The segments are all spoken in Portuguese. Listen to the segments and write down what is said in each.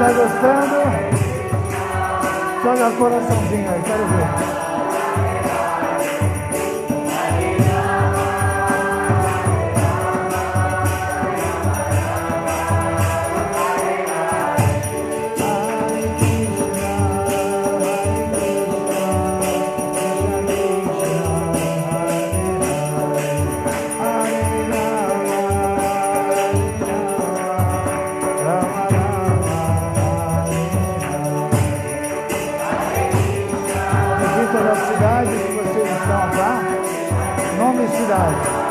tá gostando? Joga o coraçãozinho aí, quero ver. Das cidades que vocês estão lá, nome e cidade.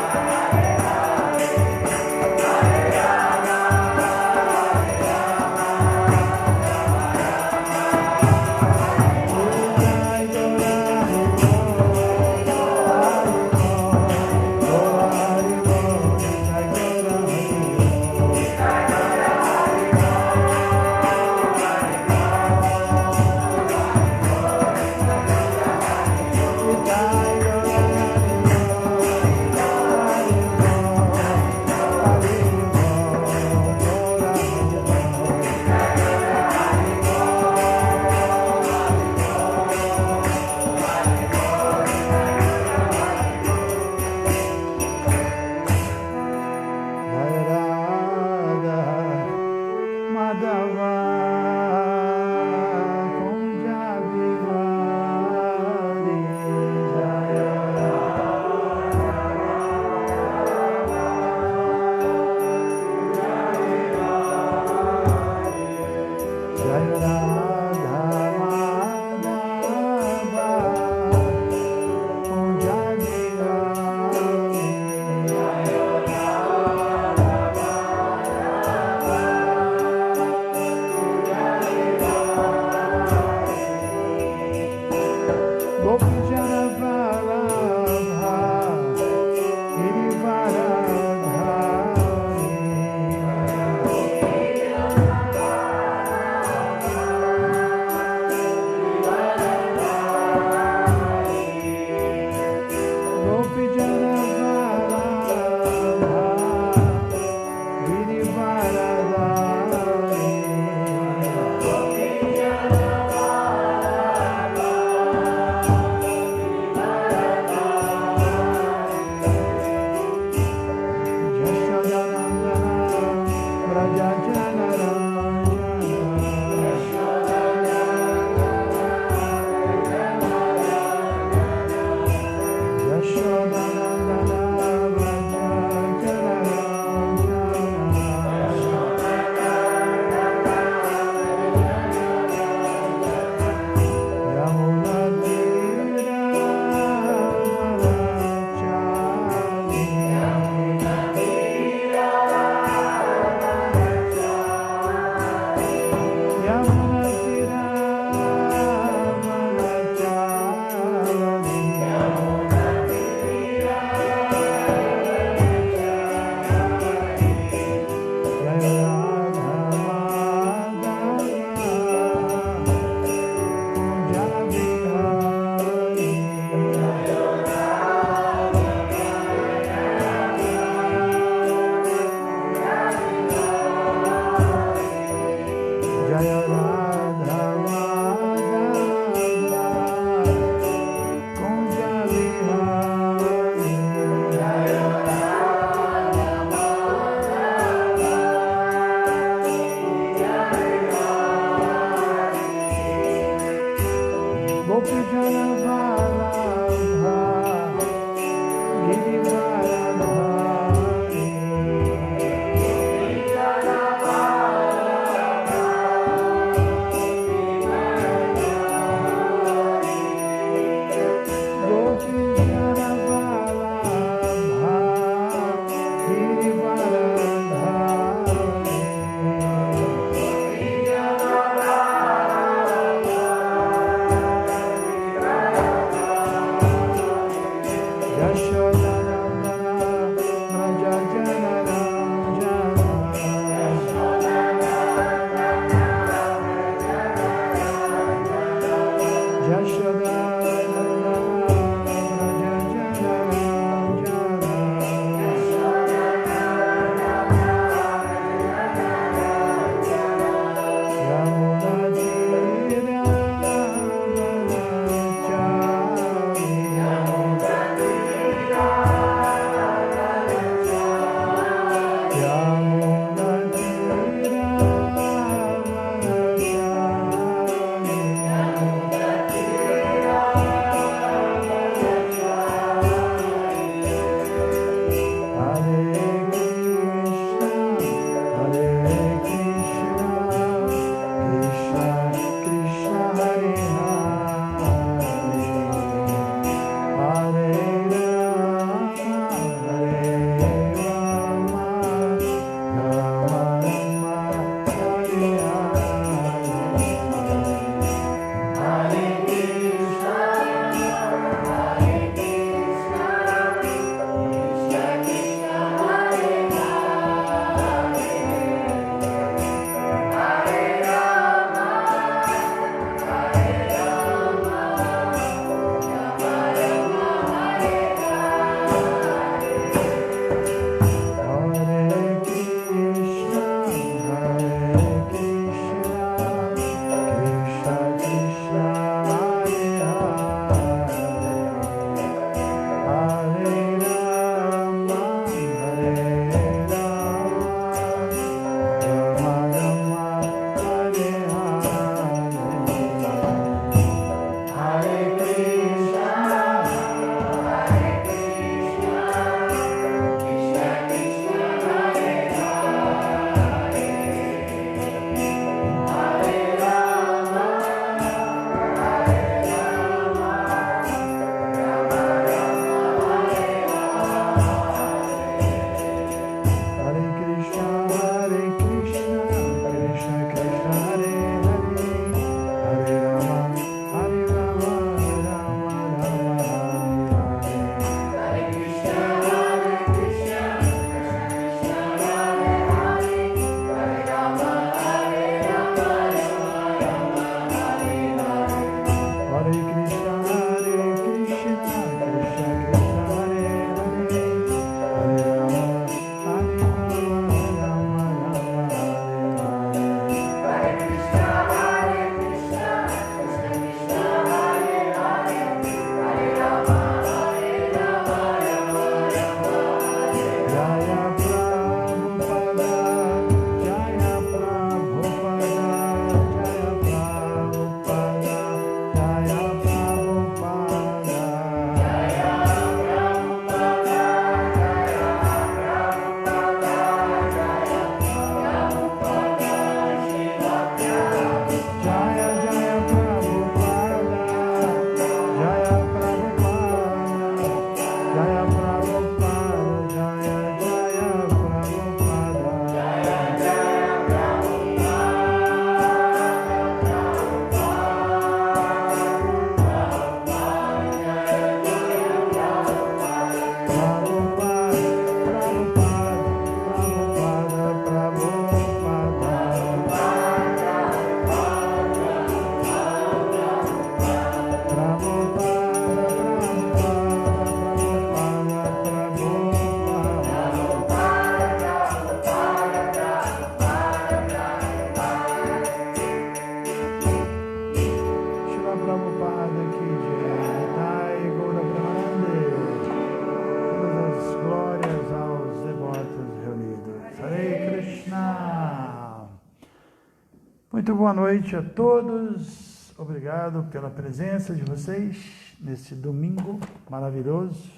Muito boa noite a todos. Obrigado pela presença de vocês nesse domingo maravilhoso.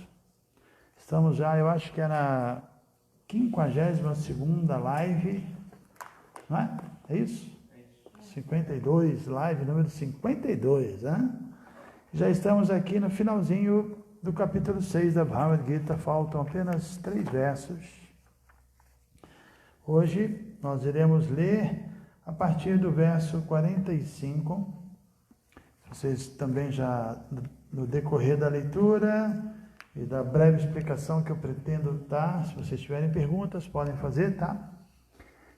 Estamos já, eu acho que é na 52ª live, não é? É isso? 52, live número 52, né? Já estamos aqui no finalzinho do capítulo 6 da Bhagavad Gita, faltam apenas 3 versos. Hoje nós iremos ler a partir do verso 45. Vocês também já, no decorrer da leitura e da breve explicação que eu pretendo dar, se vocês tiverem perguntas, podem fazer, tá?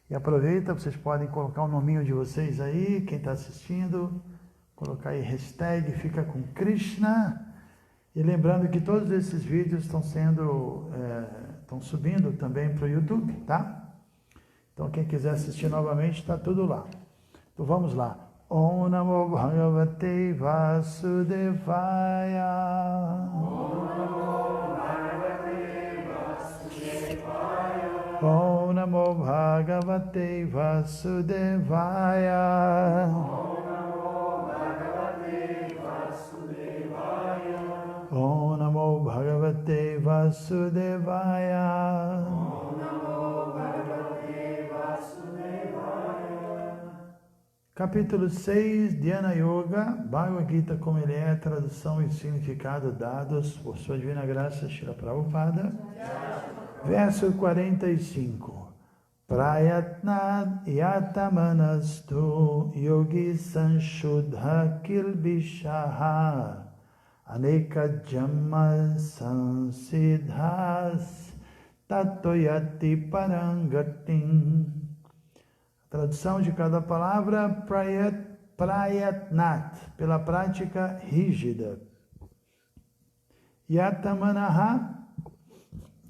E aproveita, vocês podem colocar o nominho de vocês aí, quem está assistindo, colocar aí hashtag Fica com Krishna. E lembrando que todos esses vídeos estão subindo também para o YouTube, tá? Então, quem quiser assistir novamente, está tudo lá. Então, vamos lá. Om Namo Bhagavate Vasudevaya. Om Namo Bhagavate Vasudevaya. Om Namo Bhagavate Vasudevaya. Om Namo Bhagavate Vasudevaya. Om Namo Bhagavate Vasudevaya. Capítulo 6, Dhyana Yoga, Bhagavad Gita como ele é, tradução e significado dados por sua divina graça, Srila Prabhupada. Verso 45. Prayatnad yatamanastu yogi sanshuddha kilbishaha aneka jamma sansidhas tatoyati parangatim. Tradução de cada palavra, prayatnat, pela prática rígida. Yatamanaha,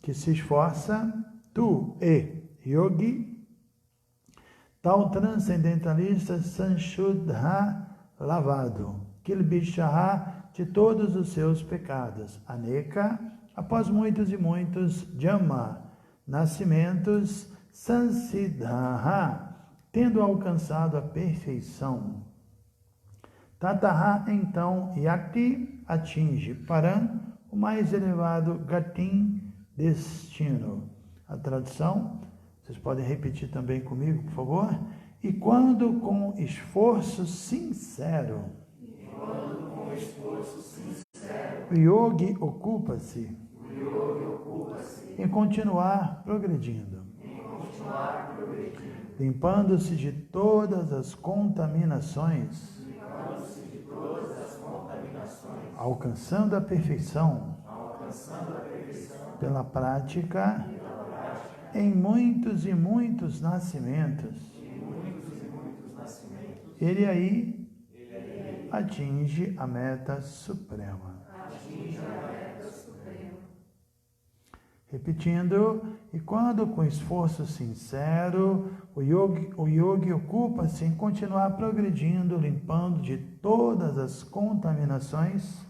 que se esforça, tu e yogi, tal transcendentalista, sanshuddha, lavado, kilbishaha, de todos os seus pecados, aneka, após muitos e muitos, jama, nascimentos, sansidhaha, tendo alcançado a perfeição. Tataha, então, yakti, atinge, param, o mais elevado, gatim, destino. A tradução, vocês podem repetir também comigo, por favor? E quando com esforço sincero, o yogi ocupa-se em continuar progredindo. Limpando-se de todas as contaminações, alcançando a perfeição, pela prática, em muitos e muitos nascimentos, ele aí atinge a meta suprema. Repetindo, e quando com esforço sincero, o yogi ocupa-se em continuar progredindo, limpando de todas as contaminações,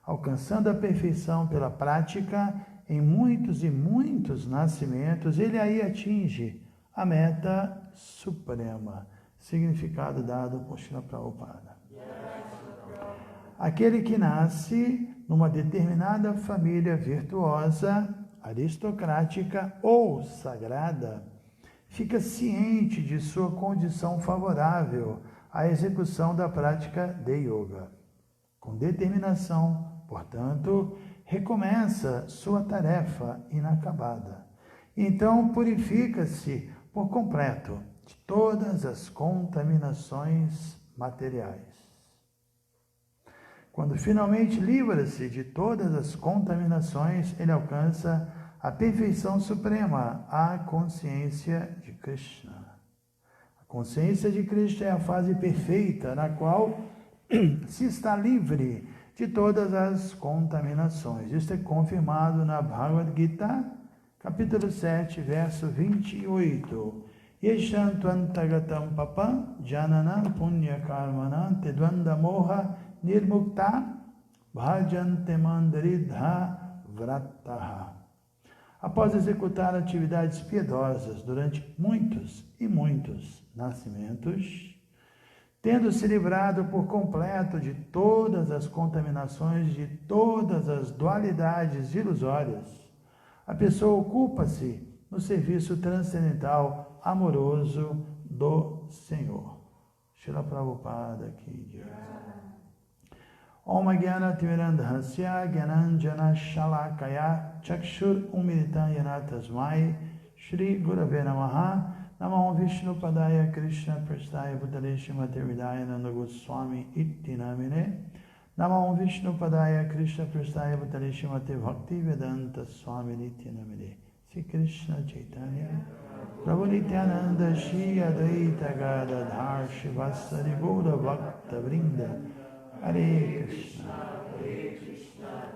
alcançando a perfeição pela prática, em muitos e muitos nascimentos, ele aí atinge a meta suprema. Significado dado por Srila Prabhupada. Aquele que nasce numa determinada família virtuosa, aristocrática ou sagrada, fica ciente de sua condição favorável à execução da prática de yoga. Com determinação, portanto, recomeça sua tarefa inacabada. Então purifica-se por completo de todas as contaminações materiais. Quando finalmente livra-se de todas as contaminações, ele alcança a perfeição suprema, a consciência de Krishna. A consciência de Krishna é a fase perfeita na qual se está livre de todas as contaminações. Isso é confirmado na Bhagavad Gita, capítulo 7, verso 28. Yeshantantagatam papam jananam punya karmanam tedvanda moha nirmukta bhajante mandaridha vrataha. Após executar atividades piedosas durante muitos e muitos nascimentos, tendo se livrado por completo de todas as contaminações, de todas as dualidades ilusórias, a pessoa ocupa-se no serviço transcendental amoroso do Senhor. Srila Prabhupada aqui diz. Om Gyana Timirandhasya Gyananjana Shalakaya Chakshur Umilitan Yana Tasmai Shri Gurave Namaha Namo Vishnu Padaya Krishna Prastaya Bhutale Shrimate Vidaya Nanda Goswami Itti Namine Namo Vishnu Padaya Krishna Prastaya Bhutale Shrimate Bhakti Vedanta Swami Itti Namine Sri Krishna Chaitanya Prabhu Nityananda Shri Advaita Gadadhar Shivasari Gaura Bhakta Vrinda Hare Krishna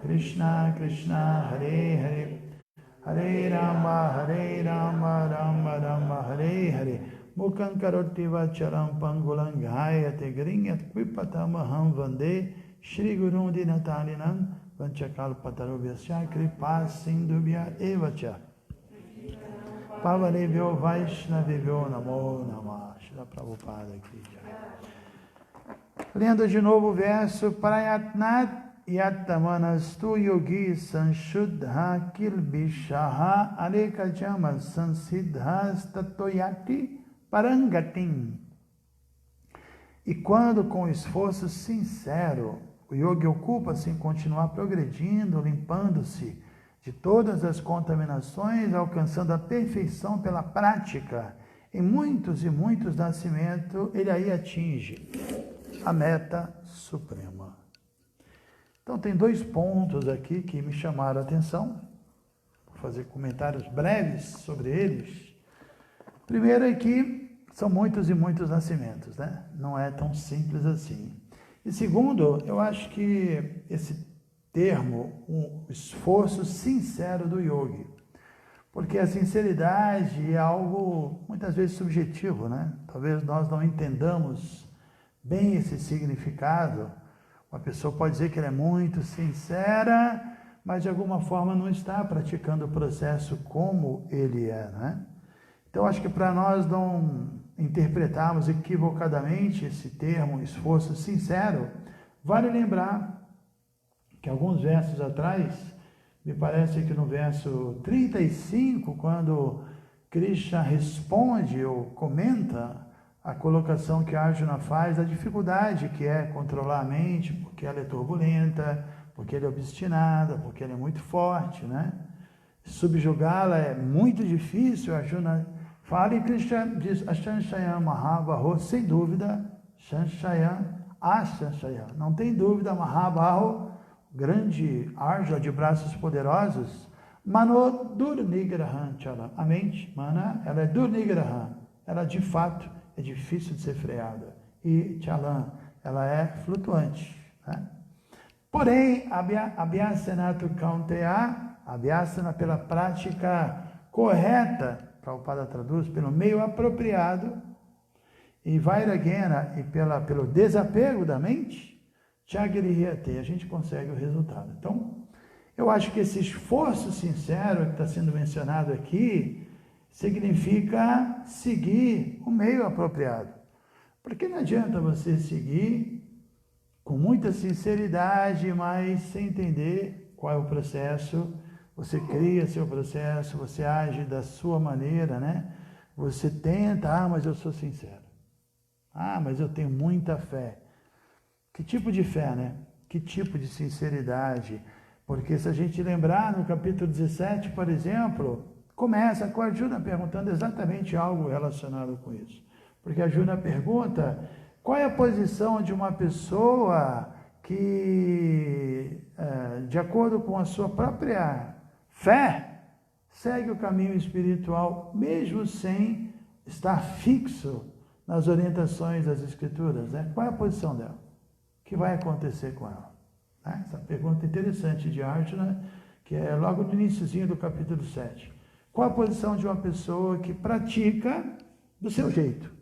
Krishna Krishna Hare Hare Hare Rama, Rama Rama, Hare Hare. Mukhaṁ karoti vacharam pangulam ghayate grinyat kvipatamaham vande Shri Gurum Dinatalinam vanchakalpatarubhyasya kripa sindubhya evacha pavanebhyo vaishnavibhyo namo namah. Shri Prabhupada aqui. Lendo de novo o verso Prayatnat Yattamanastu yogi sanshuddha kilbishaha anekajama sansiddhas tatoyati parangatim. E quando com esforço sincero o yogi ocupa-se em continuar progredindo, limpando-se de todas as contaminações, alcançando a perfeição pela prática, em muitos e muitos nascimentos, ele aí atinge a meta suprema. Então, tem 2 pontos aqui que me chamaram a atenção. Vou fazer comentários breves sobre eles. Primeiro é que são muitos e muitos nascimentos, né? Não é tão simples assim. E segundo, eu acho que esse termo, um esforço sincero do yogi, porque a sinceridade é algo muitas vezes subjetivo, né? Talvez nós não entendamos bem esse significado. Uma pessoa pode dizer que ela é muito sincera, mas de alguma forma não está praticando o processo como ele é, né? Então, acho que para nós não interpretarmos equivocadamente esse termo, esforço sincero, vale lembrar que alguns versos atrás, me parece que no verso 35, quando Krishna responde ou comenta a colocação que Arjuna faz, a dificuldade que é controlar a mente, porque ela é turbulenta, porque ela é obstinada, porque ela é muito forte, né? Subjugá-la é muito difícil. Arjuna fala e Krishna diz, Ashanshaya Mahabaho, sem dúvida, Shanshaya, Ashanshaya, não tem dúvida, Mahabaho, grande Arjuna de braços poderosos, Mano Durnigrahan Chala, a mente, Mana, ela é Durnigrahan, ela de fato é difícil de ser freada. E Chalan, ela é flutuante, né? Porém, Abhyasanatu Kaunteya, Abhyasana pela prática correta, Prabhupada traduz, pelo meio apropriado, e Vairagena, e pelo desapego da mente, Chagrihiyate, a gente consegue o resultado. Então, eu acho que esse esforço sincero que está sendo mencionado aqui, significa seguir o meio apropriado. Porque não adianta você seguir com muita sinceridade, mas sem entender qual é o processo. Você cria seu processo, você age da sua maneira, né? Você tenta, mas eu sou sincero. Mas eu tenho muita fé. Que tipo de fé, né? Que tipo de sinceridade? Porque se a gente lembrar no capítulo 17, por exemplo, começa com a Arjuna perguntando exatamente algo relacionado com isso. Porque a Arjuna pergunta qual é a posição de uma pessoa que, de acordo com a sua própria fé, segue o caminho espiritual, mesmo sem estar fixo nas orientações das Escrituras, né? Qual é a posição dela? O que vai acontecer com ela? Né? Essa pergunta interessante de Arjuna, que é logo no iniciozinho do capítulo 7. Qual a posição de uma pessoa que pratica do seu jeito,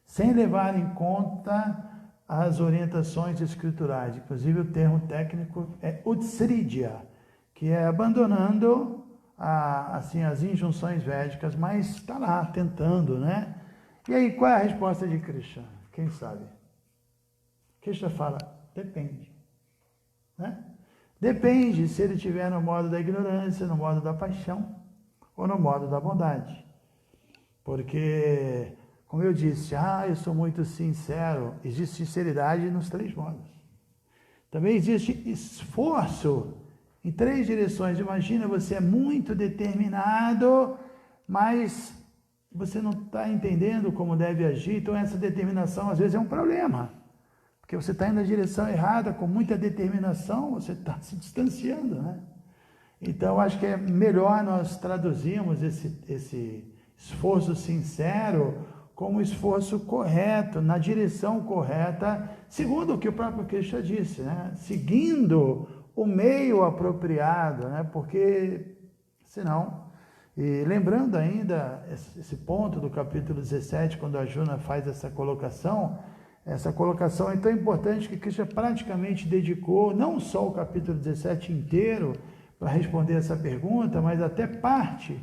sem levar em conta as orientações escriturais? Inclusive o termo técnico é utsridya, que é abandonando as injunções védicas, mas está lá tentando, né? E aí, qual é a resposta de Krishna? Quem sabe? Krishna fala, depende. Né? Depende se ele estiver no modo da ignorância, no modo da paixão ou no modo da bondade. Porque, como eu disse, eu sou muito sincero, existe sinceridade nos 3 modos. Também existe esforço em 3 direções. Imagina, você é muito determinado, mas você não está entendendo como deve agir, então essa determinação às vezes é um problema. Porque você está indo na direção errada, com muita determinação, você está se distanciando, né? Então, acho que é melhor nós traduzirmos esse esforço sincero como esforço correto, na direção correta, segundo o que o próprio Krishna disse, né? Seguindo o meio apropriado, né? Porque, senão... E lembrando ainda esse ponto do capítulo 17, quando a Arjuna faz essa colocação é tão importante que Krishna praticamente dedicou não só o capítulo 17 inteiro para responder essa pergunta, mas até parte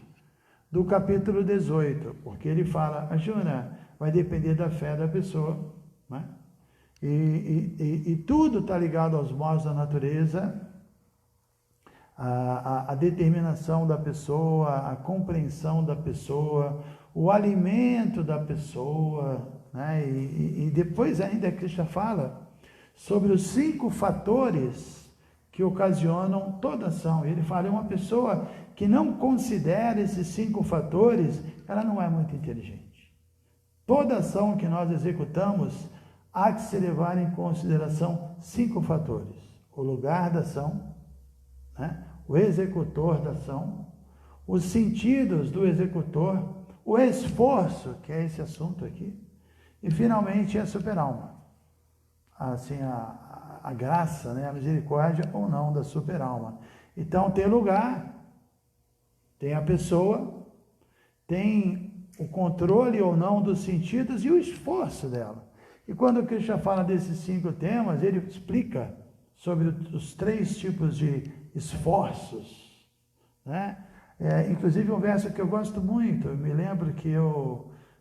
do capítulo 18, porque ele fala, Arjuna, vai depender da fé da pessoa, né? E tudo está ligado aos modos da natureza, a determinação da pessoa, a compreensão da pessoa, o alimento da pessoa, né? E depois ainda Krishna fala sobre os 5 fatores que ocasionam toda ação. Ele fala, uma pessoa que não considera esses 5 fatores, ela não é muito inteligente. Toda ação que nós executamos, há que se levar em consideração 5 fatores. O lugar da ação, né? O executor da ação, os sentidos do executor, o esforço, que é esse assunto aqui, e finalmente a superalma, assim, a graça, né? A misericórdia ou não da superalma. Então tem lugar, tem a pessoa, tem o controle ou não dos sentidos e o esforço dela. E quando o Krishna fala desses 5 temas, ele explica sobre os 3 tipos de esforços, né? Inclusive um verso que eu gosto muito, eu me lembro que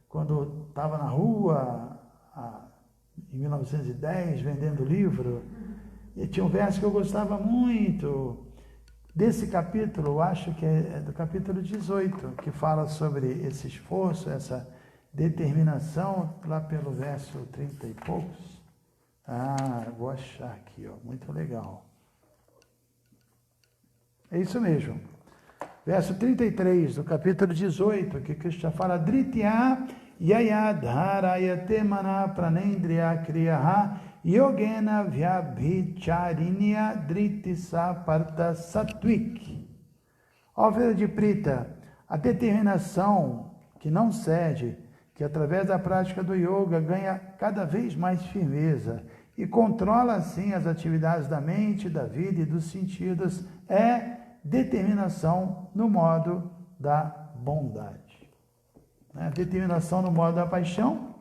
quando estava na rua, em 1910, vendendo livro, e tinha um verso que eu gostava muito, desse capítulo, eu acho que é do capítulo 18, que fala sobre esse esforço, essa determinação, lá pelo verso 30 e poucos. Vou achar aqui, muito legal. É isso mesmo. Verso 33 do capítulo 18, que Krishna fala, Dritya yaya dharayate mana pranendriya kriyaha yogena vyabhicharinya dritisa parta satvik. Ó filho de Prita, a determinação que não cede, que através da prática do yoga ganha cada vez mais firmeza e controla assim as atividades da mente, da vida e dos sentidos, é determinação no modo da bondade. A determinação no modo da paixão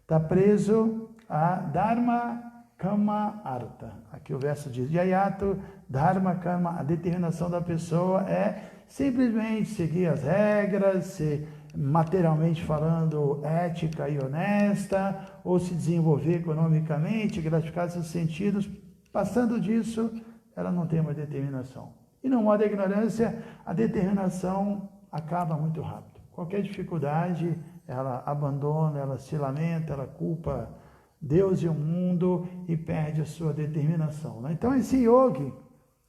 está preso a Dharma, Kama, Artha. Aqui o verso diz, Yayato, Dharma, Kama, a determinação da pessoa é simplesmente seguir as regras, ser materialmente falando ética e honesta, ou se desenvolver economicamente, gratificar seus sentidos. Passando disso, ela não tem uma determinação. E no modo da ignorância, a determinação acaba muito rápido. Qualquer dificuldade, ela abandona, ela se lamenta, ela culpa Deus e o mundo e perde a sua determinação. Então, esse yogi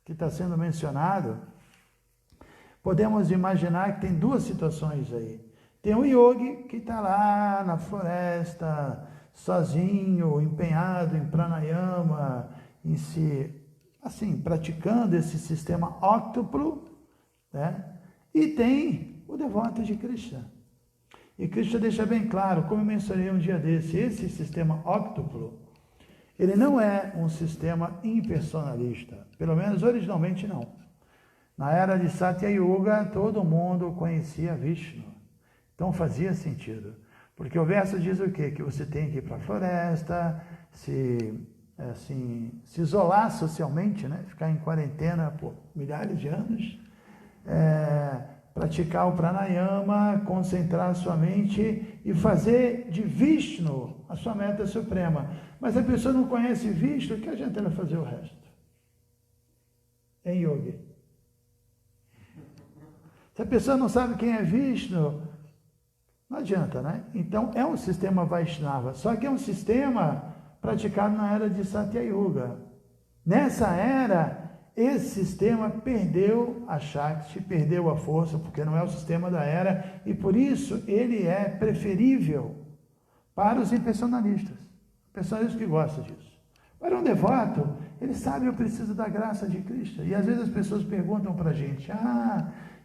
que está sendo mencionado, podemos imaginar que tem 2 situações aí. Tem um yogi que está lá na floresta, sozinho, empenhado em pranayama, em se... assim, praticando esse sistema óctuplo, né? E tem o devoto de Krishna. E Krishna deixa bem claro, como eu mencionei um dia desse, esse sistema óctuplo, ele não é um sistema impersonalista, pelo menos originalmente não. Na era de Satya Yuga, todo mundo conhecia Vishnu, então fazia sentido, porque o verso diz o quê? Que você tem que ir para a floresta, se isolar socialmente, né? Ficar em quarentena por milhares de anos, praticar o pranayama, concentrar a sua mente e fazer de Vishnu a sua meta suprema. Mas a pessoa não conhece Vishnu, que adianta ela fazer o resto? Em yoga. Se a pessoa não sabe quem é Vishnu, não adianta, né? Então é um sistema Vaishnava, só que é um sistema praticado na era de Satyayuga. Nessa era, esse sistema perdeu a Shakti, perdeu a força, porque não é o sistema da era, e por isso ele é preferível para os impersonalistas, personalistas que gostam disso. Para um devoto, ele sabe, eu preciso da graça de Cristo. E às vezes as pessoas perguntam para a gente,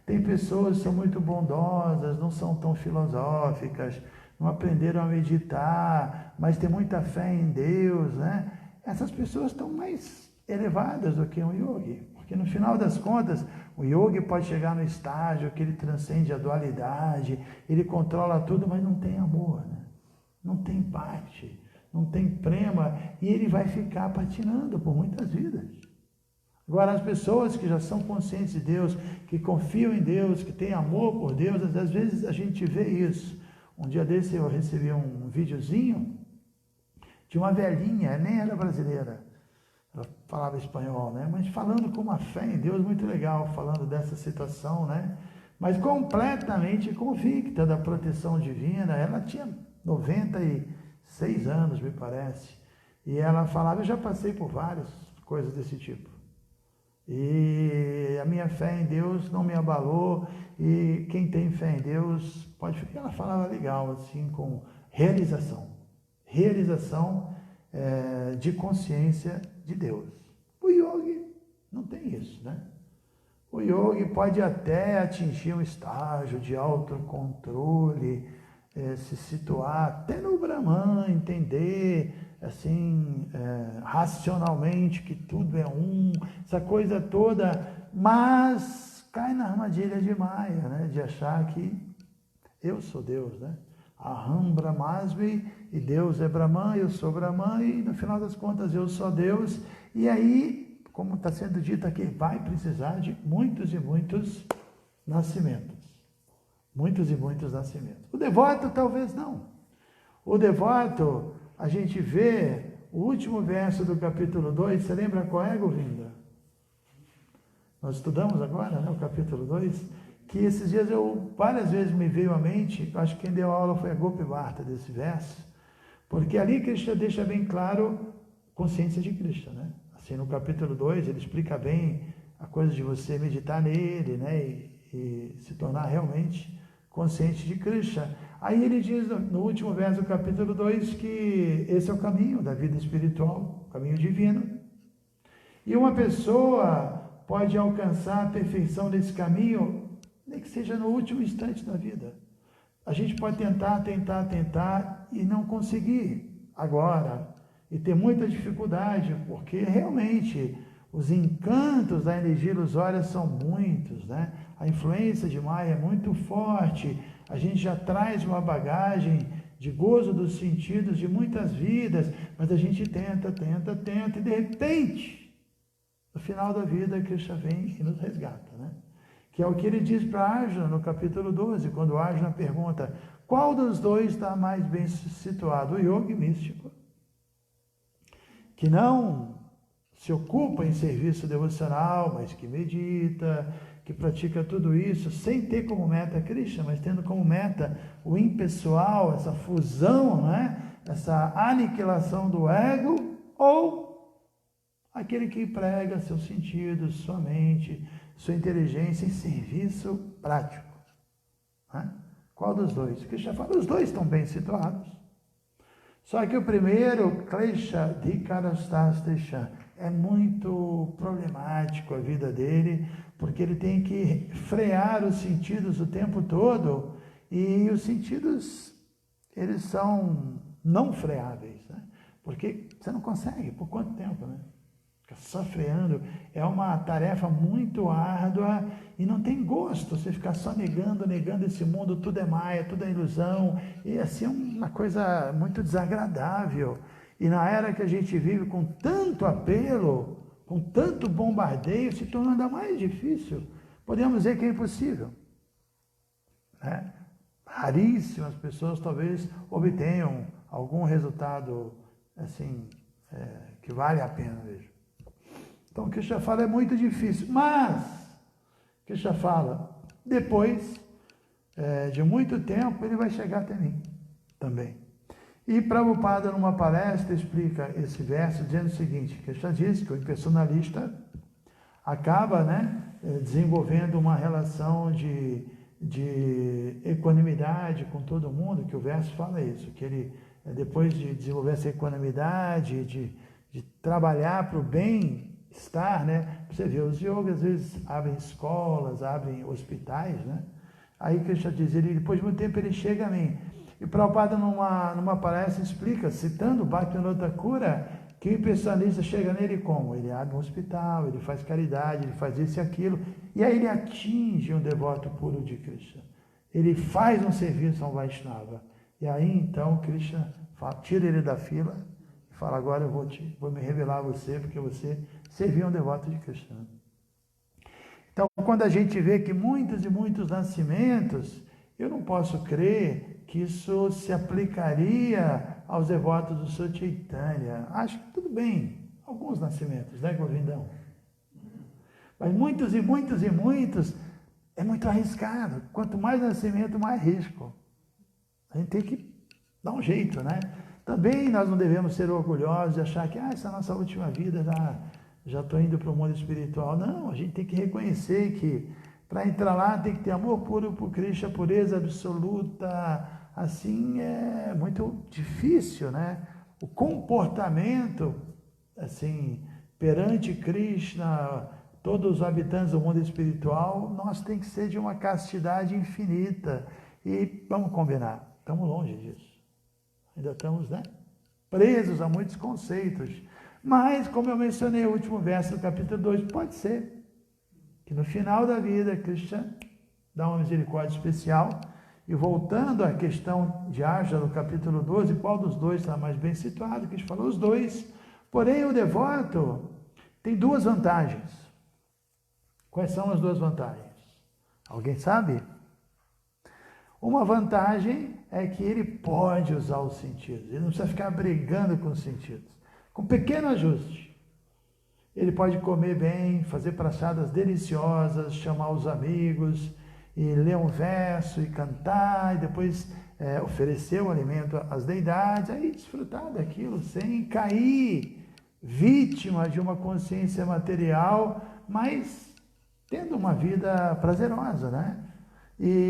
tem pessoas que são muito bondosas, não são tão filosóficas, não aprenderam a meditar, mas tem muita fé em Deus, né? Essas pessoas estão mais elevadas do que um yogi, porque no final das contas, o yogi pode chegar no estágio que ele transcende a dualidade, ele controla tudo, mas não tem amor, né? Não tem bhakti, não tem prema, e ele vai ficar patinando por muitas vidas. Agora, as pessoas que já são conscientes de Deus, que confiam em Deus, que têm amor por Deus, às vezes a gente vê isso. Um dia desse eu recebi um videozinho de uma velhinha, nem era brasileira, ela falava espanhol, né? Mas falando com uma fé em Deus muito legal, falando dessa situação, né? Mas completamente convicta da proteção divina. Ela tinha 96 anos, me parece, e ela falava, eu já passei por várias coisas desse tipo. E a minha fé em Deus não me abalou, e quem tem fé em Deus pode ficar. Ela falava legal, assim, com realização de consciência de Deus. O yogi não tem isso, né? O yogi pode até atingir um estágio de autocontrole, se situar até no Brahman, entender assim, racionalmente que tudo é essa coisa toda, mas cai na armadilha de Maya, né? De achar que eu sou Deus, né? Aham Brahmasmi, e Deus é Brahman, eu sou Brahman, e no final das contas eu sou Deus. E aí, como está sendo dito aqui, vai precisar de muitos e muitos nascimentos. Muitos e muitos nascimentos. O devoto talvez não. O devoto, a gente vê o último verso do capítulo 2, você lembra qual é, Govinda? Nós estudamos agora, né, o capítulo 2, que esses dias várias vezes me veio à mente, acho que quem deu aula foi a Gopi Bharta desse verso, porque ali Krishna deixa bem claro consciência de Krishna, né? Assim, no capítulo 2 ele explica bem a coisa de você meditar nele, né, e se tornar realmente consciente de Krishna. Aí ele diz no último verso do capítulo 2 que esse é o caminho da vida espiritual, o caminho divino. E uma pessoa pode alcançar a perfeição desse caminho, nem que seja no último instante da vida. A gente pode tentar e não conseguir agora. E ter muita dificuldade, porque realmente os encantos da energia ilusória são muitos, né? A influência de Maya é muito forte, a gente já traz uma bagagem de gozo dos sentidos de muitas vidas, mas a gente tenta, e de repente, no final da vida, Krishna vem e nos resgata, né? Que é o que ele diz para Arjuna no capítulo 12, quando Arjuna pergunta, qual dos dois está mais bem situado? O yogi místico, que não se ocupa em serviço devocional, mas que medita, que pratica tudo isso sem ter como meta Krishna, mas tendo como meta o impessoal, essa fusão, né? Essa aniquilação do ego, ou aquele que prega seus sentidos, sua mente, sua inteligência em serviço prático, né? Qual dos dois? Krishna fala, os dois estão bem situados. Só que o primeiro, Klesha Dhikarastastesha, é muito problemático a vida dele, porque ele tem que frear os sentidos o tempo todo, e os sentidos, eles são não freáveis, né? Porque você não consegue, por quanto tempo, né? Ficar só freando é uma tarefa muito árdua e não tem gosto, você ficar só negando esse mundo, tudo é maia, tudo é ilusão, e assim é uma coisa muito desagradável. E na era que a gente vive com tanto apelo, com tanto bombardeio, se torna ainda mais difícil. Podemos dizer que é impossível. né? Raríssimas pessoas talvez obtenham algum resultado assim, que vale a pena mesmo. Então, o Krishna fala é muito difícil, mas Krishna fala, depois de muito tempo, ele vai chegar até mim também. E Prabhupada, numa palestra, explica esse verso dizendo o seguinte, Krishna diz que o impersonalista acaba, né, desenvolvendo uma relação de equanimidade com todo mundo, que o verso fala isso, que ele, depois de desenvolver essa equanimidade, de trabalhar para o bem-estar, né, você vê, os yogas às vezes abrem escolas, abrem hospitais, né, aí Krishna diz, ele, depois de muito tempo ele chega a mim. E Prabhupada numa palestra explica, citando Bhaktivinoda Thakura, que o impersonalista chega nele como? Ele abre um hospital, ele faz caridade, ele faz isso e aquilo, e aí ele atinge um devoto puro de Krishna. Ele faz um serviço ao Vaishnava. E aí então Krishna tira ele da fila e fala, agora eu vou me revelar a você, porque você serviu um devoto de Krishna. Então, quando a gente vê que muitos e muitos nascimentos, eu não posso crer que isso se aplicaria aos devotos do Sri Chaitanya. Acho que tudo bem, alguns nascimentos, né, Govindão? Mas muitos e muitos e muitos, é muito arriscado. Quanto mais nascimento, mais risco. A gente tem que dar um jeito, né? Também nós não devemos ser orgulhosos e achar que essa é a nossa última vida, já estou indo para o mundo espiritual. Não, a gente tem que reconhecer que para entrar lá tem que ter amor puro por Krishna, pureza absoluta. Assim é muito difícil, né? O comportamento, assim, perante Krishna, todos os habitantes do mundo espiritual, nós tem que ser de uma castidade infinita. E vamos combinar, estamos longe disso. Ainda estamos, né, presos a muitos conceitos. Mas, como eu mencionei no último verso do capítulo 2, pode ser que no final da vida, Krishna dá uma misericórdia especial. E voltando à questão de Arjuna, no capítulo 12, qual dos dois está mais bem situado? Que a gente falou os dois. Porém, o devoto tem duas vantagens. Quais são as duas vantagens? Alguém sabe? Uma vantagem é que ele pode usar os sentidos. Ele não precisa ficar brigando com os sentidos. Com pequeno ajuste. Ele pode comer bem, fazer praçadas deliciosas, chamar os amigos, e ler um verso e cantar, e depois oferecer o alimento às deidades, aí desfrutar daquilo sem cair vítima de uma consciência material, mas tendo uma vida prazerosa, né?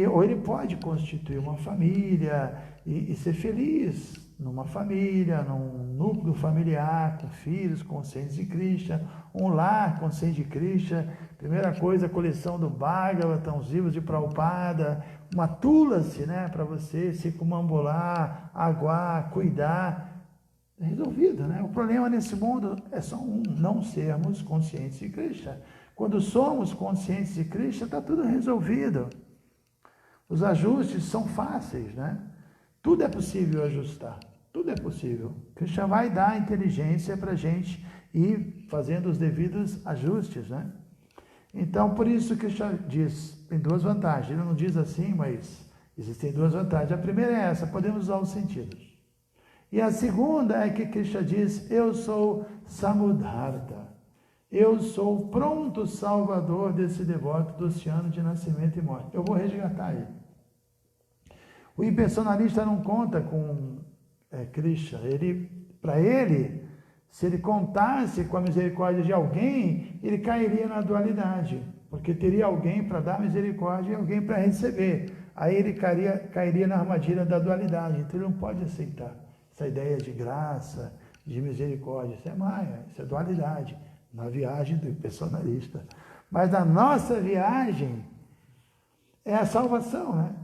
Ou ele pode constituir uma família e ser feliz numa família, num núcleo familiar, com filhos conscientes de Krishna, um lar consciente de Krishna. Primeira coisa, a coleção do Bhagavatam, os livros de Prabhupada, uma tulasi, né, para você se circumambular, aguar, cuidar. É resolvido, né? O problema nesse mundo é só não sermos conscientes de Krishna. Quando somos conscientes de Krishna, está tudo resolvido. Os ajustes são fáceis, né? Tudo é possível ajustar, tudo é possível. Krishna vai dar a inteligência para a gente ir fazendo os devidos ajustes, né? Então, por isso Krishna diz, tem duas vantagens. Ele não diz assim, mas existem duas vantagens. A primeira é essa, podemos usar os sentidos. E a segunda é que Krishna diz, eu sou Samudharta. Eu sou o pronto salvador desse devoto do oceano de nascimento e morte. Eu vou resgatar ele. O impersonalista não conta com Krishna. Para ele, se ele contasse com a misericórdia de alguém, ele cairia na dualidade, porque teria alguém para dar misericórdia e alguém para receber. Aí ele cairia na armadilha da dualidade. Então ele não pode aceitar essa ideia de graça, de misericórdia. Isso é Maya, isso é dualidade, na viagem do impersonalista. Mas na nossa viagem é a salvação, né?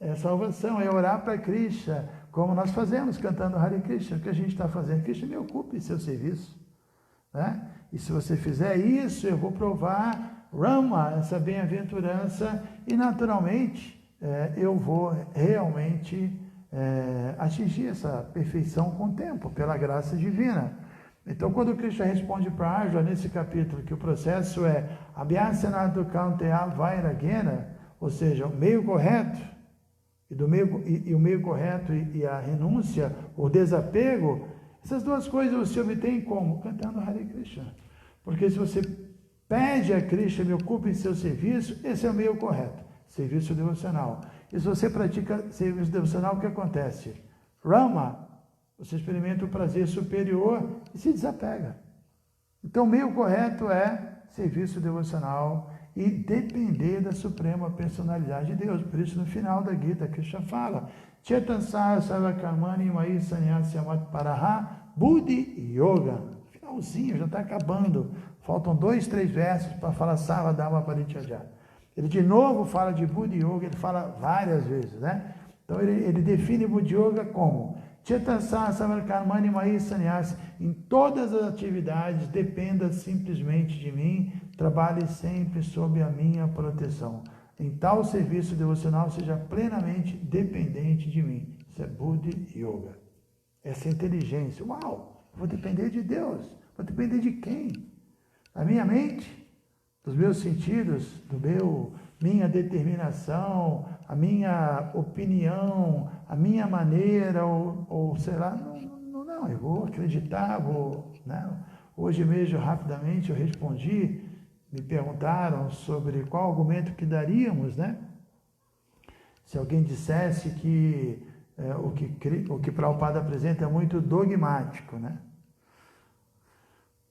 É a salvação, é orar para Krishna, como nós fazemos cantando Hare Krishna. O que a gente está fazendo? Krishna, me ocupe em seu serviço, né? E se você fizer isso, eu vou provar Rama, essa bem-aventurança, e naturalmente eu vou realmente atingir essa perfeição com o tempo, pela graça divina. Então, quando Krishna responde para Arjuna, nesse capítulo, que o processo é Abhyasanadu Kaunteya Vairagena, ou seja, o meio correto, o meio correto e a renúncia, o desapego, essas duas coisas você obtém como? Cantando Hare Krishna. Porque se você pede a Krishna, me ocupe em seu serviço, esse é o meio correto, serviço devocional. E se você pratica serviço devocional, o que acontece? Rama, você experimenta o prazer superior e se desapega. Então, o meio correto é serviço devocional e depender da suprema personalidade de Deus. Por isso, no final da Gita, Krishna fala: Chetansara Sarvakarmani Mai Sannyasyamat Paraha Buddhi Yoga. Finalzinho, já está acabando. Faltam 2, 3 versos para falar Sarvadharma Parityajya. Ele de novo fala de Buddhi Yoga, ele fala várias vezes, né? Então ele define Buddhi Yoga como Chetansara Sarvakarmani Mai Sannyasi. Em todas as atividades, dependa simplesmente de mim, trabalhe sempre sob a minha proteção. Em tal serviço devocional, seja plenamente dependente de mim. Isso é Buddhi Yoga. Essa inteligência. Uau! Vou depender de Deus. Vou depender de quem? Da minha mente? Dos meus sentidos? Minha determinação? A minha opinião? A minha maneira? Ou sei lá, não, eu vou acreditar, né? Hoje mesmo, rapidamente, eu respondi, me perguntaram sobre qual argumento que daríamos, né? Se alguém dissesse que o que Prabhupada apresenta é muito dogmático, né?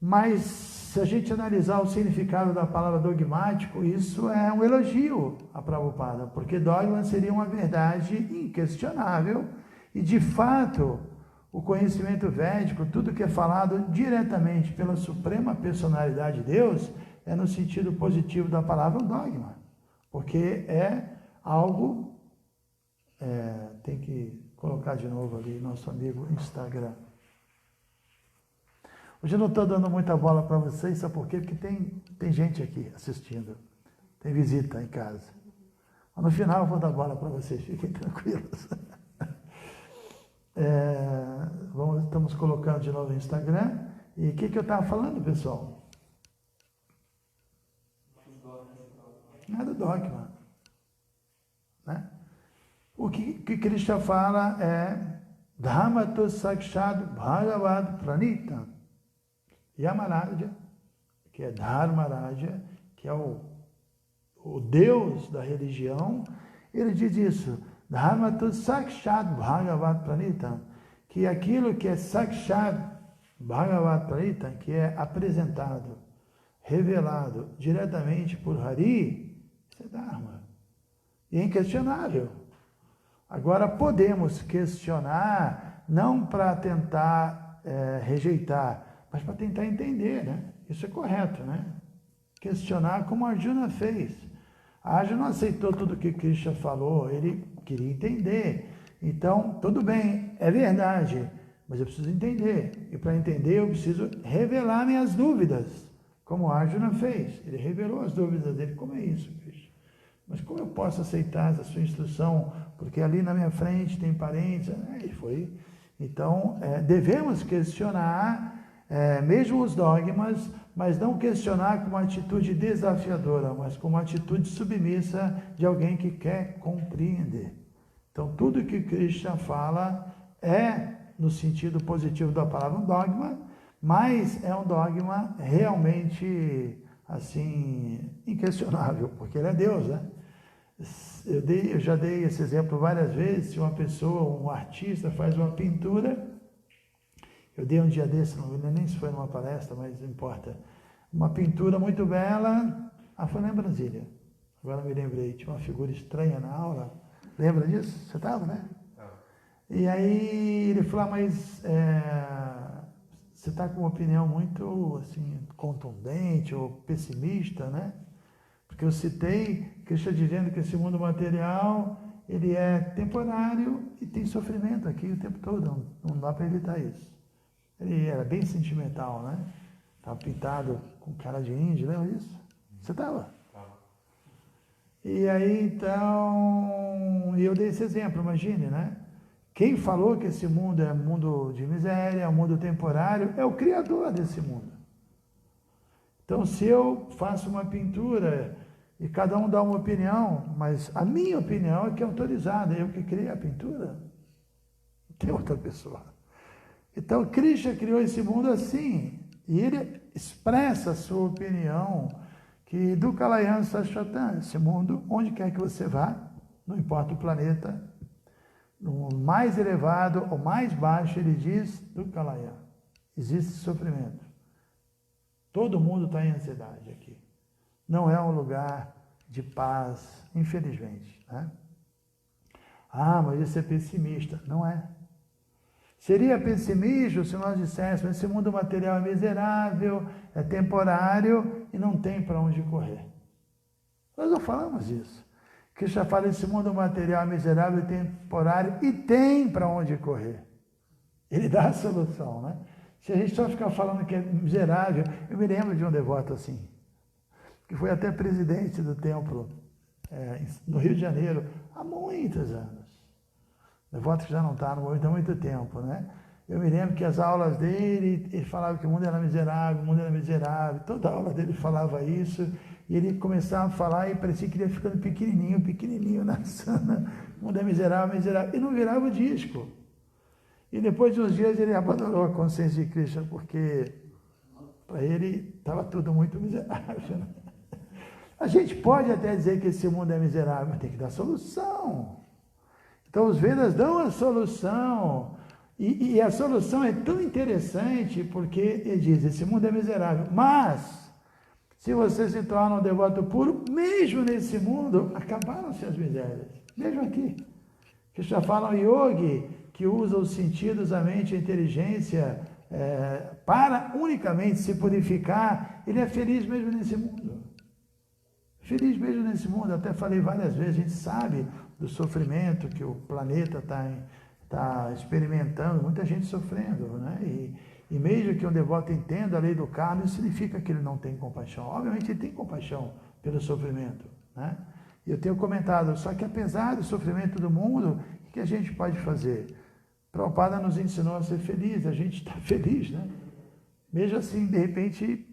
Mas, se a gente analisar o significado da palavra dogmático, isso é um elogio a Prabhupada, porque dogma seria uma verdade inquestionável e, de fato, o conhecimento védico, tudo que é falado diretamente pela Suprema Personalidade de Deus, é no sentido positivo da palavra dogma, porque é algo, tem que colocar de novo ali nosso amigo Instagram. Hoje eu não estou dando muita bola para vocês, sabe por quê? Porque tem gente aqui assistindo, tem visita em casa. Mas no final eu vou dar bola para vocês, fiquem tranquilos. Estamos colocando de novo no Instagram. E o que eu estava falando, pessoal? Nada dogma. Né? O que Krishna fala é Dhammato Sakshad Bhagavad Pranita Yamaraja, que é Dharmaraja, que é o Deus da religião. Ele diz isso, Dhammato Sakshad Bhagavad Pranita, que aquilo que é Sakshad Bhagavad Pranita, que é apresentado, revelado diretamente por Hari, isso é Dharma. E é inquestionável. Agora, podemos questionar, não para tentar rejeitar, mas para tentar entender, né? Isso é correto, né? Questionar como Arjuna fez. Arjuna não aceitou tudo que Krishna falou, ele queria entender. Então, tudo bem, é verdade, mas eu preciso entender. E para entender, eu preciso revelar minhas dúvidas, como Arjuna fez. Ele revelou as dúvidas dele. Como é isso, Krishna? Mas como eu posso aceitar essa sua instrução? Porque ali na minha frente tem parentes. E foi. Então, devemos questionar mesmo os dogmas, mas não questionar com uma atitude desafiadora, mas com uma atitude submissa de alguém que quer compreender. Então, tudo que Krishna fala é no sentido positivo da palavra um dogma, mas é um dogma realmente, assim, inquestionável, porque ele é Deus, né? Eu já dei esse exemplo várias vezes. Se uma pessoa, um artista, faz uma pintura, eu dei um dia desse, não lembro nem se foi numa palestra, mas não importa, uma pintura muito bela, foi lá em Brasília, agora me lembrei, tinha uma figura estranha na aula, lembra disso? Você estava, né? E aí ele falou, mas você está com uma opinião muito assim, contundente ou pessimista, né? Porque eu citei Krishna dizendo que esse mundo material, ele é temporário e tem sofrimento aqui o tempo todo, não dá para evitar isso. Ele era bem sentimental, né? Estava pintado com cara de índio, lembra disso? Você estava? E aí, então, eu dei esse exemplo, imagine, né? Quem falou que esse mundo é um mundo de miséria, é um mundo temporário, é o Criador desse mundo. Então, se eu faço uma pintura E cada um dá uma opinião, mas a minha opinião é que é autorizada, eu que criei a pintura. Não tem outra pessoa. Então, Krishna criou esse mundo assim, e ele expressa a sua opinião, que do Kalayana Sashvatan, esse mundo, onde quer que você vá, não importa o planeta, no mais elevado ou mais baixo, ele diz, do Kalayana, existe sofrimento. Todo mundo está em ansiedade aqui. Não é um lugar de paz, infelizmente, né? Ah, mas isso é pessimista. Não é. Seria pessimismo se nós disséssemos esse mundo material é miserável, é temporário e não tem para onde correr. Nós não falamos isso. Krishna fala esse mundo material é miserável e temporário e tem para onde correr. Ele dá a solução, né? Se a gente só ficar falando que é miserável, eu me lembro de um devoto assim, que foi até presidente do templo no Rio de Janeiro há muitos anos. Devoto que já não está no movimento há muito tempo, né? Eu me lembro que as aulas dele, ele falava que o mundo era miserável, o mundo era miserável. Toda aula dele falava isso, e ele começava a falar e parecia que ele ia ficando pequenininho na sana. O mundo é miserável, miserável. E não virava o disco. E depois de uns dias ele abandonou a consciência de Krishna, porque para ele estava tudo muito miserável, né? A gente pode até dizer que esse mundo é miserável, mas tem que dar solução. Então os Vedas dão a solução, e a solução é tão interessante, porque ele diz, esse mundo é miserável, mas se você se torna um devoto puro, mesmo nesse mundo, acabaram-se as misérias, mesmo aqui. Que já falam yogi, que usa os sentidos, a mente, a inteligência, para unicamente se purificar, ele é feliz mesmo nesse mundo. Feliz mesmo nesse mundo, até falei várias vezes, a gente sabe do sofrimento que o planeta está experimentando, muita gente sofrendo, né? E mesmo que um devoto entenda a lei do karma, isso significa que ele não tem compaixão. Obviamente ele tem compaixão pelo sofrimento, né? E eu tenho comentado, só que apesar do sofrimento do mundo, o que a gente pode fazer? Prabhupada nos ensinou a ser feliz, a gente está feliz, né? Mesmo assim, de repente,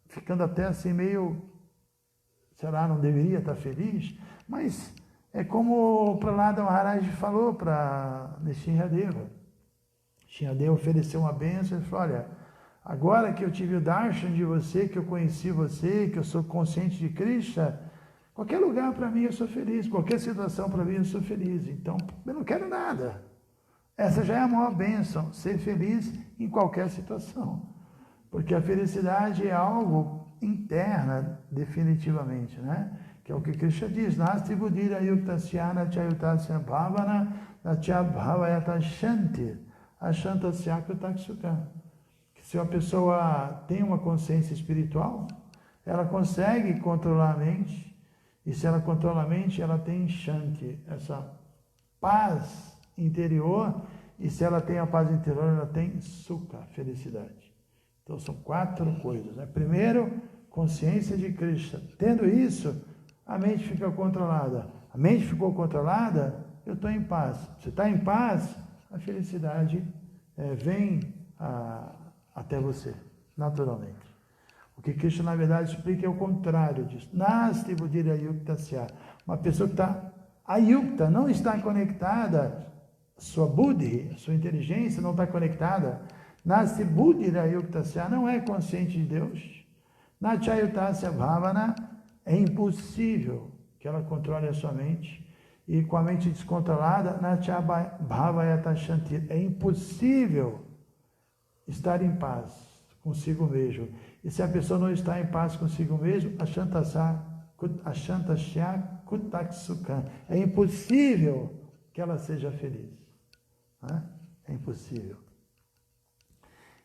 ficando até assim meio, sei lá, não deveria estar feliz, mas é como o Prahlada Maharaj falou para Nishinradeva. Nishinradeva ofereceu uma bênção e falou, olha, agora que eu tive o darshan de você, que eu conheci você, que eu sou consciente de Krishna, qualquer lugar para mim eu sou feliz, qualquer situação para mim eu sou feliz, então eu não quero nada. Essa já é a maior bênção, ser feliz em qualquer situação, porque a felicidade é algo interna, definitivamente, né? Que é o que Krishna diz, Nasti buddhira yuktasya nachayutasya bhavana nachabhavayata shanti ashantasya krutaksukha. Que se a pessoa tem uma consciência espiritual, ela consegue controlar a mente, e se ela controla a mente, ela tem shanti, essa paz interior, e se ela tem a paz interior, ela tem sukha, felicidade. Então são 4 coisas, né? Primeiro, consciência de Krishna. Tendo isso, a mente fica controlada. A mente ficou controlada, eu estou em paz. Você está em paz, a felicidade vem até você, naturalmente. O que Krishna, na verdade, explica é o contrário disso. Nasti buddhira yuktasya. Uma pessoa que está ayukta, não está conectada, sua buddhi, sua inteligência não está conectada. Nasti buddhira yuktasya, não é consciente de Deus. Nachayutasya bhavana, é impossível que ela controle a sua mente. E com a mente descontrolada, nachabhavayata shanti, é impossível estar em paz consigo mesmo. E se a pessoa não está em paz consigo mesmo, ashantasya krutaksukha, é impossível que ela seja feliz. É impossível.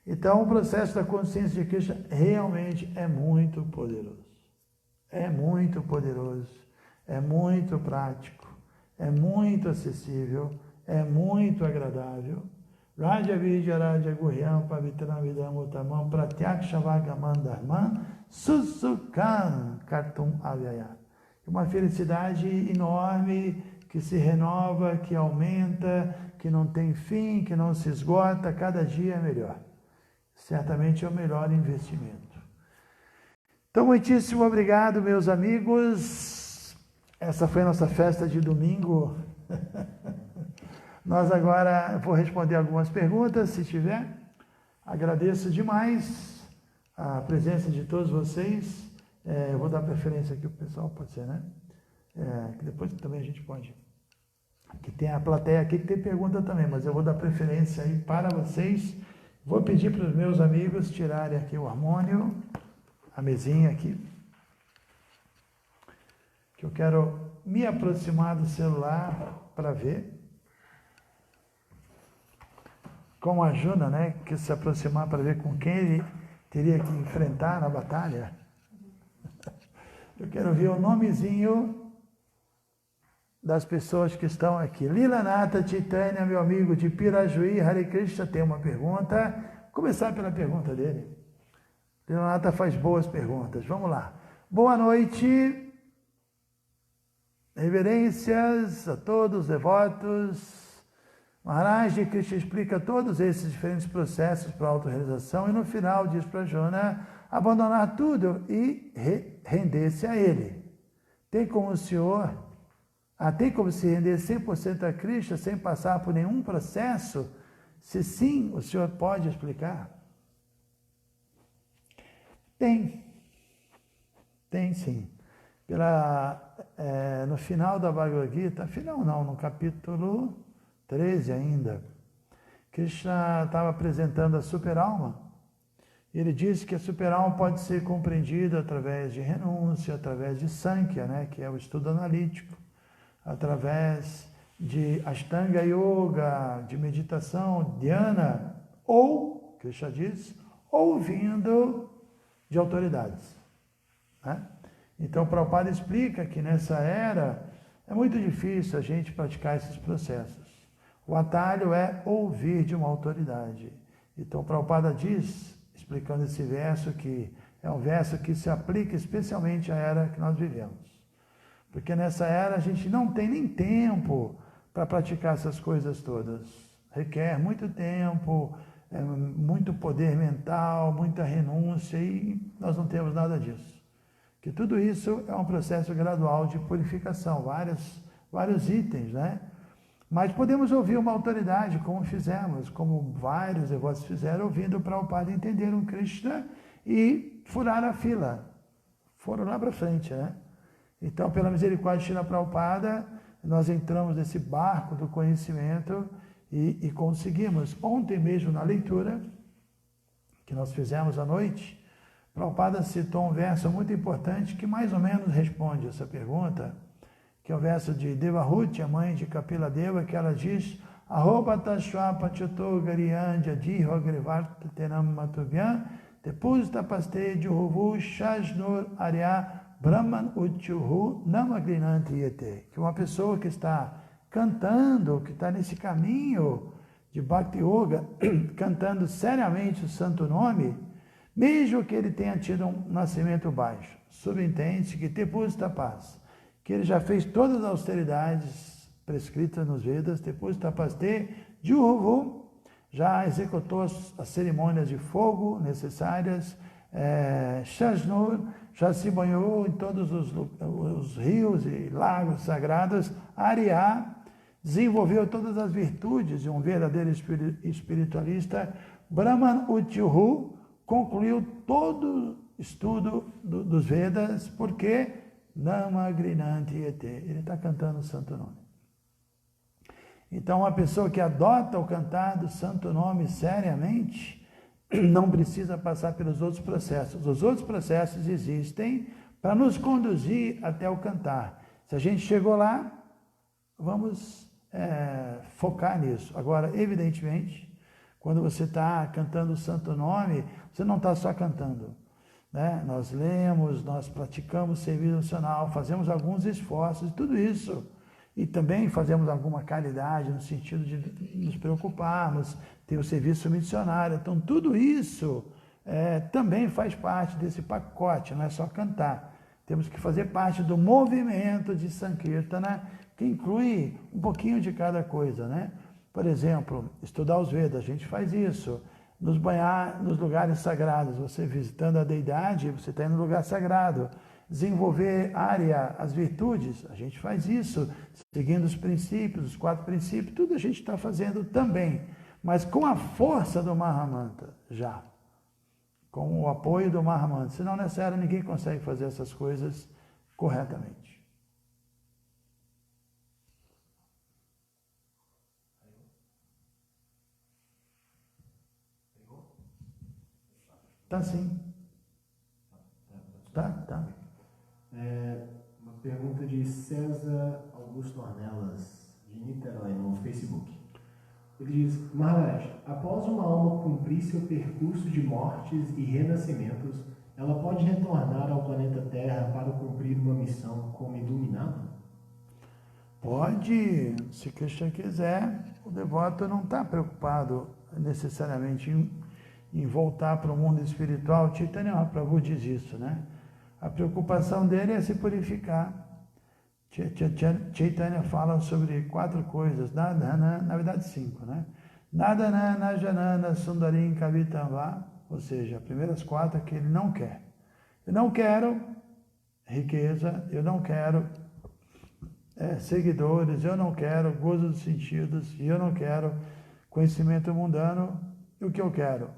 Então, o processo da consciência de Krishna realmente é muito poderoso. É muito poderoso, é muito prático, é muito acessível, é muito agradável. Raja Vijaya Raja Guhyam Pavitram Vidam Uttamam Pratyakshavagaman Dharman Susukam Kartum Avyaya. Uma felicidade enorme que se renova, que aumenta, que não tem fim, que não se esgota, cada dia é melhor. Certamente é o melhor investimento. Então, muitíssimo obrigado, meus amigos. Essa foi a nossa festa de domingo. Nós agora vou responder algumas perguntas, se tiver. Agradeço demais a presença de todos vocês. Eu vou dar preferência aqui para o pessoal, pode ser, né? Que depois também a gente pode. Que tem a plateia aqui que tem pergunta também, mas eu vou dar preferência aí para vocês. Vou pedir para os meus amigos tirarem aqui o harmônio, a mesinha aqui, que eu quero me aproximar do celular para ver. Como a Juna, né, que se aproximar para ver com quem ele teria que enfrentar na batalha. Eu quero ver o nomezinho das pessoas que estão aqui. Lilanata Chaitanya, meu amigo de Pirajuí, Hare Krishna, tem uma pergunta. Vou começar pela pergunta dele. Lilanata faz boas perguntas. Vamos lá. Boa noite. Reverências a todos os devotos. Maharaj Krishna explica todos esses diferentes processos para a autorrealização e no final diz para Juna abandonar tudo e render-se a ele. Tem como se render 100% a Krishna sem passar por nenhum processo? Se sim, o senhor pode explicar? Tem sim. No final da Bhagavad Gita, no capítulo 13 ainda, Krishna estava apresentando a super-alma. Ele disse que a super-alma pode ser compreendida através de renúncia, através de Sankhya, né, que é o estudo analítico, através de Ashtanga Yoga, de meditação, Dhyana, ou, Krishna diz, ouvindo de autoridades. Né? Então, Prabhupada explica que nessa era é muito difícil a gente praticar esses processos. O atalho é ouvir de uma autoridade. Então, Prabhupada diz, explicando esse verso, que é um verso que se aplica especialmente à era que nós vivemos. Porque nessa era a gente não tem nem tempo para praticar essas coisas todas. Requer muito tempo, muito poder mental, muita renúncia, e nós não temos nada disso. Que tudo isso é um processo gradual de purificação, vários itens, né? Mas podemos ouvir uma autoridade, como fizemos, como vários devotos fizeram, ouvindo o Prabhupada, entenderam Krishna e furaram a fila. Foram lá para frente, né? Então, pela misericórdia de Srila Prabhupada, nós entramos nesse barco do conhecimento e conseguimos. Ontem mesmo, na leitura que nós fizemos à noite, Prabhupada citou um verso muito importante que mais ou menos responde essa pergunta, que é o verso de Devahuti, a mãe de Kapila Deva, que ela diz: Arrobhatashva pachato gariyanja diho agrivartatenam matubhyam tepuzta paste juhuvu shajnur arya brahman uchuhu namagrinanti yete. Que uma pessoa que está cantando, que está nesse caminho de Bhakti Yoga, cantando seriamente o santo nome, mesmo que ele tenha tido um nascimento baixo, subentende-se que Tepuzta paz, que ele já fez todas as austeridades prescritas nos Vedas, depois Tapaste, Juhuvu, já executou as cerimônias de fogo necessárias, Shajnur, já se banhou em todos os rios e lagos sagrados, Arya, desenvolveu todas as virtudes de um verdadeiro espiritualista, Brahman Utyuhu, concluiu todo o estudo dos Vedas, porque Namagrinanti Yete, ele está cantando o santo nome. Então, uma pessoa que adota o cantar do santo nome seriamente, não precisa passar pelos outros processos. Os outros processos existem para nos conduzir até o cantar. Se a gente chegou lá, vamos focar nisso. Agora, evidentemente, quando você está cantando o santo nome, você não está só cantando. Né? Nós lemos, nós praticamos serviço nacional, fazemos alguns esforços, tudo isso. E também fazemos alguma caridade no sentido de nos preocuparmos, ter o serviço missionário. Então, tudo isso também faz parte desse pacote, não é só cantar. Temos que fazer parte do movimento de Sankirtana, que inclui um pouquinho de cada coisa, né? Por exemplo, estudar os Vedas, a gente faz isso. nos banhar nos lugares sagrados. Você visitando a deidade, você está indo no lugar sagrado. Desenvolver as virtudes, a gente faz isso, seguindo os princípios, os 4 princípios, tudo a gente está fazendo também, mas com a força do Mahamantra, já. Com o apoio do Mahamantra. Senão, nessa era, ninguém consegue fazer essas coisas corretamente. Tá sim. Tá. Uma pergunta de César Augusto Ornelas, de Niterói, no Facebook. Ele diz: Maharaj, após uma alma cumprir seu percurso de mortes e renascimentos, ela pode retornar ao planeta Terra para cumprir uma missão como iluminado? Pode, se Krishna quiser. O devoto não está preocupado necessariamente em voltar para o mundo espiritual. Chaitanya Mahaprabhu diz isso, né? A preocupação dele é se purificar. Chaitanya fala sobre 4 coisas, Nadhana, na verdade 5, né? Nadhana, Najanana, Sundarim, Kavitamba, ou seja, as primeiras 4 que ele não quer. Eu não quero riqueza, eu não quero seguidores, eu não quero gozo dos sentidos, e eu não quero conhecimento mundano. E o que eu quero?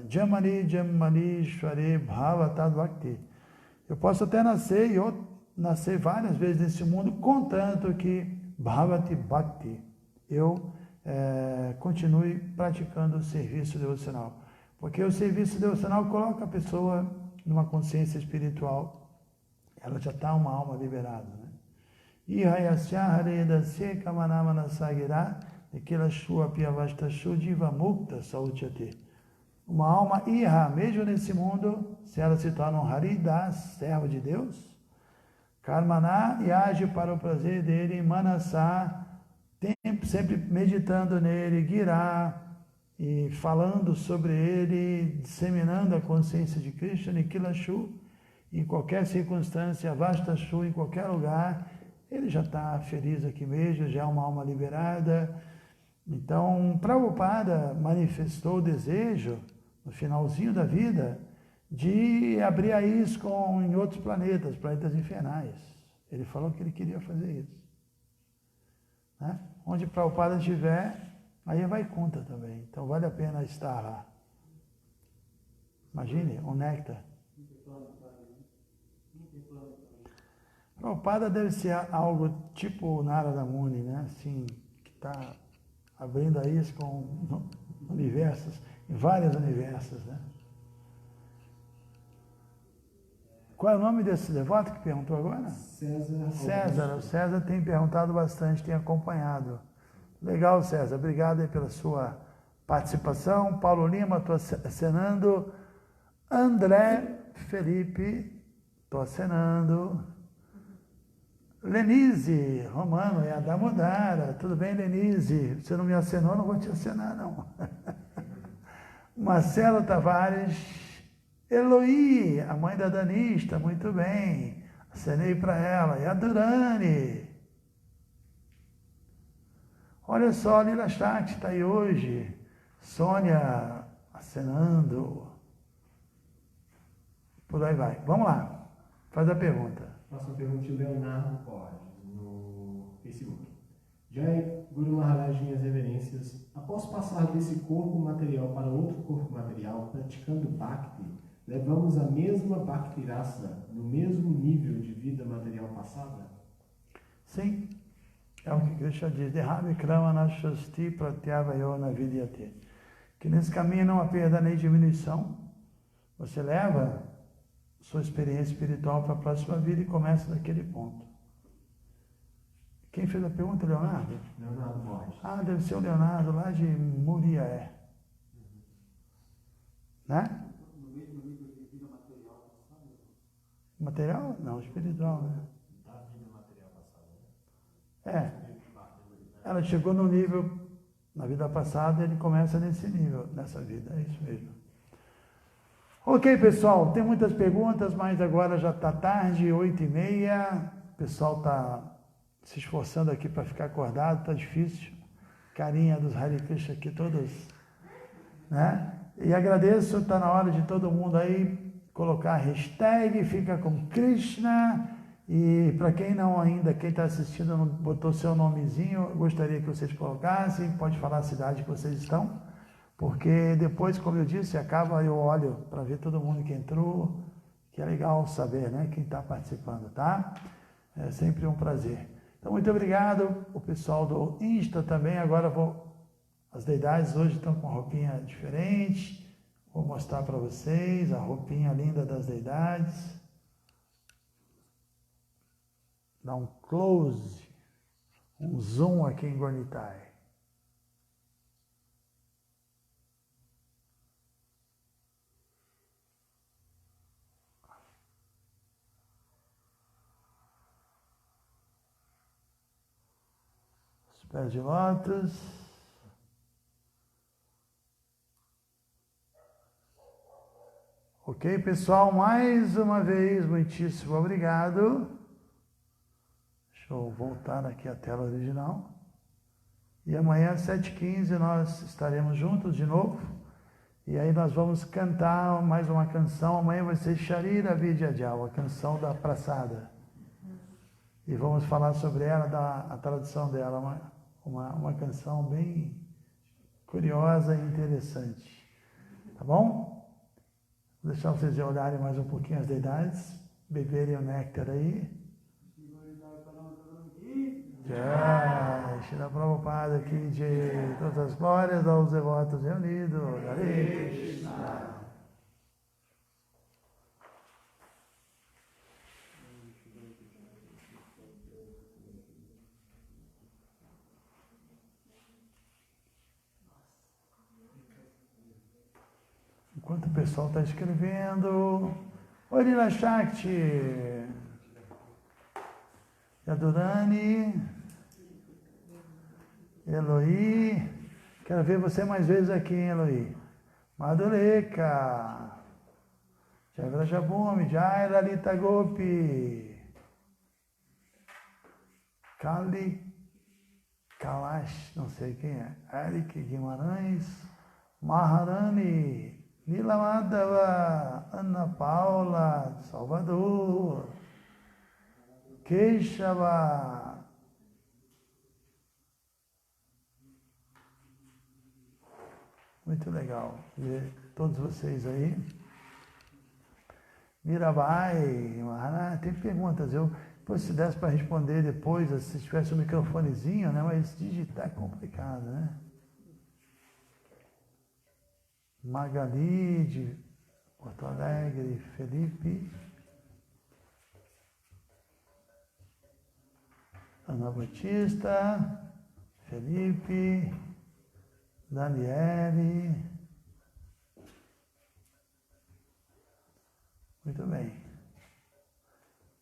Jamani, Shwari, Bhava, Tad Bhakti. Eu posso até nascer várias vezes nesse mundo, contanto que Bhavati Bhakti, eu continue praticando o serviço devocional. Porque o serviço devocional coloca a pessoa numa consciência espiritual, ela já está uma alma liberada, né? Ihayasya haredasya kamanamana sagira nikilashu apyavastashu jiva mukta sauchate. Uma alma Iha, mesmo nesse mundo, se ela se torna um Haridas, servo de Deus, Karmana, e age para o prazer dele, Manasa, sempre meditando nele, Gira, e falando sobre ele, disseminando a consciência de Krishna, Nikilashu, em qualquer circunstância, Vastashu, em qualquer lugar, ele já está feliz aqui mesmo, já é uma alma liberada. Então, Prabhupada manifestou o desejo, no finalzinho da vida, de abrir a ISKCON em outros planetas infernais. Ele falou que ele queria fazer isso. Né? Onde Prabhupada estiver, aí vai conta também. Então vale a pena estar lá. Imagine, um néctar. Prabhupada deve ser algo tipo Narada Muni, né? Assim, que está abrindo a ISKCON universos, em vários universos, né? Qual é o nome desse devoto que perguntou agora? César. O César tem perguntado bastante, tem acompanhado. Legal, César. Obrigado aí pela sua participação. Paulo Lima, estou acenando. André Felipe, estou acenando. Lenise Romano, é a Damodara. Tudo bem, Lenise? Você não me acenou, não vou te acenar, não. Marcelo Tavares, Eloí, a mãe da Danista, muito bem. Acenei para ela. E a Durane. Olha só, a Lila Chat está aí hoje. Sônia acenando. Por aí vai. Vamos lá. Faz a pergunta. Próxima pergunta de Leonardo Borges, no Facebook. Jai Guru Maharaj, minhas reverências. Após passar desse corpo material para outro corpo material, praticando Bhakti, levamos a mesma Bhakti Rasa no mesmo nível de vida material passada? Sim. É o que Krishna diz. Dehavikrama shasti pratyavayona vidyate. Que nesse caminho não há perda nem diminuição. Você leva sua experiência espiritual para a próxima vida e começa daquele ponto. Quem fez a pergunta, Leonardo? Leonardo Borges. Ah, deve ser o Leonardo, lá de Muriaé. Né? No mesmo nível de vida material passada? Material? Não, espiritual, né? Da vida material passada, né? Ela chegou no nível, na vida passada, ele começa nesse nível, nessa vida, é isso mesmo. Ok, pessoal, tem muitas perguntas, mas agora já está tarde, 8h30, o pessoal está se esforçando aqui para ficar acordado, está difícil. Carinha dos Hare Krishna aqui, todos né? E agradeço, está na hora de todo mundo aí colocar a hashtag Fica com Krishna. E para quem não ainda, quem está assistindo não botou seu nomezinho, eu gostaria que vocês colocassem, pode falar a cidade que vocês estão, porque depois, como eu disse, acaba, eu olho para ver todo mundo que entrou, que é legal saber, né, quem está participando, tá? É sempre um prazer. Então, muito obrigado, o pessoal do Insta também, agora as deidades hoje estão com roupinha diferente, vou mostrar para vocês a roupinha linda das deidades. Dá um close, um zoom aqui em Gornitai. Os pés de lótus. Ok, pessoal, mais uma vez, muitíssimo obrigado. Deixa eu voltar aqui à tela original. E amanhã às 7h15 nós estaremos juntos de novo. E aí nós vamos cantar mais uma canção. Amanhã vai ser Sharira Vidyajal, a canção da praçada. E vamos falar sobre ela, a tradução dela. Uma canção bem curiosa e interessante. Tá bom? Vou deixar vocês olharem mais um pouquinho as deidades, beberem o néctar aí. Jai, Shri Prabhupada aqui de todas as glórias aos devotos reunidos. Hare Krishna. Enquanto o pessoal está escrevendo, oi Lila Shakti, Yadurani, Eloí, quero ver você mais vezes aqui, hein, Eloí. Madhureka, Jai Vrajabhumi, Jai Lalita Gopi, Kalash, não sei quem é, Eric Guimarães, Maharani, Lila Madhava, Ana Paula, Salvador, Keshava, muito legal ver todos vocês aí. Mirabai, tem perguntas, depois se desse para responder depois, se tivesse um microfonezinho, né? Mas digitar é complicado, né? Magali de Porto Alegre, Felipe, Ana Batista, Felipe, Daniele. Muito bem.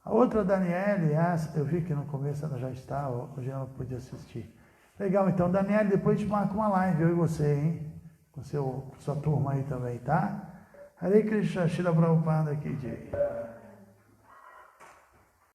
A outra Daniele, eu vi que no começo ela já está, hoje ela podia assistir. Legal, então, Daniele, depois a gente marca uma live, eu e você, hein? Com sua turma aí também, tá? Hare Krishna, Shri Prabhupada aqui, Jai.